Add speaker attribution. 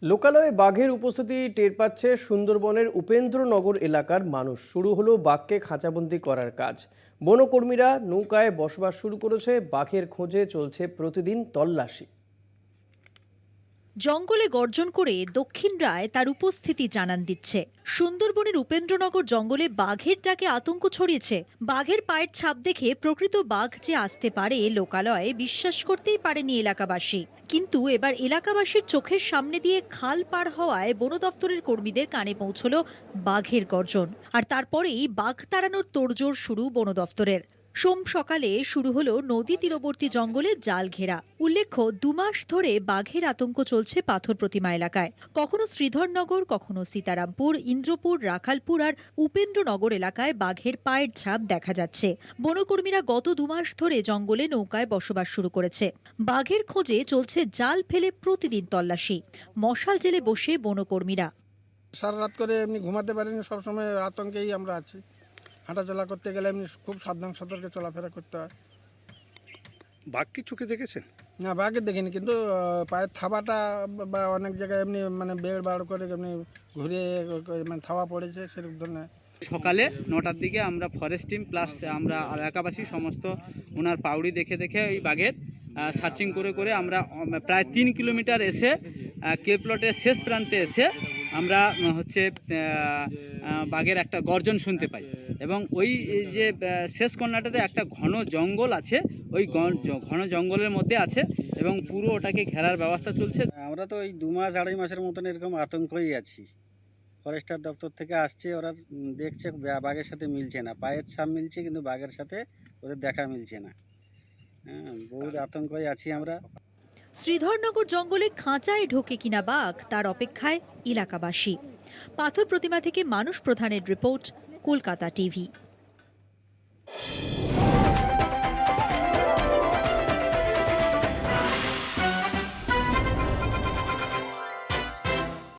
Speaker 1: লোকালয়ে বাঘের উপস্থিতি টের পাচ্ছে সুন্দরবনের উপেন্দ্রনগর এলাকার মানুষ। শুরু হলো বাঘকে খাঁচাবন্দি করার কাজ। বনকর্মীরা নৌকায় বসবাস শুরু করেছে। বাঘের খোঁজে চলছে প্রতিদিন তল্লাশি।
Speaker 2: জঙ্গলে গর্জন করে দক্ষিণ রায় তার উপস্থিতি জানান দিচ্ছে। সুন্দরবনের উপেন্দ্রনগর জঙ্গলে বাঘের ডাকে আতঙ্ক ছড়িয়েছে। বাঘের পায়ের ছাপ দেখে প্রকৃত বাঘ যে আসতে পারে লোকালয়ে বিশ্বাস করতেই পারেনি এলাকাবাসী। কিন্তু এবার এলাকাবাসীর চোখের সামনে দিয়ে খাল পার হওয়ায় বন দফতরের কর্মীদের কানে পৌঁছলো বাঘের গর্জন। আর তারপরেই বাঘ তাড়ানোর তোড়জোড় শুরু বন দফতরের। সোম সকালে শুরু হলো নদী তীরবর্তী জঙ্গলে জাল ঘেরা। উল্লেখ্য, 2 মাস ধরে বাঘের আতঙ্ক চলছে পাথর প্রতিমা এলাকায়। কখনো শ্রীধরনগর, কখনো সীতারামপুর, ইন্দ্রপুর, রাখালপুর আর উপেন্দ্রনগর এলাকায় বাঘের পায়ের ছাপ দেখা যাচ্ছে। বনকর্মীরা গত 2 মাস ধরে জঙ্গলে নৌকায় বসবাস শুরু করেছে। বাঘের খোঁজে চলছে জাল ফেলে প্রতিদিন তল্লাশি। মশাল জেলে বসে বনকর্মীরা।
Speaker 3: সারা রাত করে এমনি ঘুমাতে পারিনি, সবসময় আতঙ্কেই আমরা আছি। হাঁটাচলা করতে গেলে এমনি খুব সাবধান সতর্কে চলাফেরা করতে হয়।
Speaker 4: বাঘ কি চোখে দেখেছেন?
Speaker 3: না, বাঘে দেখিনি, কিন্তু পায়ের থাবাটা বা অনেক জায়গায় এমনি মানে বেড় বাড় করে এমনি ঘুরে মানে থাবা পড়েছে সেরকম ধরনের।
Speaker 5: সকালে 9টার দিকে আমরা ফরেস্ট টিম প্লাস আমরা এলাকাবাসী সমস্ত ওনার পাউড়ি দেখে দেখে ওই বাঘের সার্চিং করে করে আমরা প্রায় 3 কিলোমিটার এসে কে প্লটের শেষ প্রান্তে এসে আমরা বাঘের একটা গর্জন শুনতে পাই। এবং ওই যে শেষ কর্নারটাতে একটা ঘন জঙ্গল আছে, ওই ঘন জঙ্গলের মধ্যে আছে এবং পুরো ওটাকে ঘেরার ব্যবস্থা চলছে।
Speaker 6: আমরা তো ওই 2 মাস 2.5 মাসের মতন এরকম আতঙ্কই আছি। ফরেস্টার দপ্তর থেকে আসছে, ওরা দেখছে বাঘের সাথে মিলছে না, পায়ের ছাপ মিলছে কিন্তু বাঘের সাথে ওদের দেখা মিলছে না। হ্যাঁ, বহুত আতঙ্কই আছি আমরা।
Speaker 2: শ্রীধরনগর জঙ্গলে খাঁচায় ঢোকে কিনা বাঘ তার অপেক্ষায় এলাকাবাসী। পাথর প্রতিমা থেকে মানুষ প্রধানের রিপোর্ট, কলকাতা টিভি।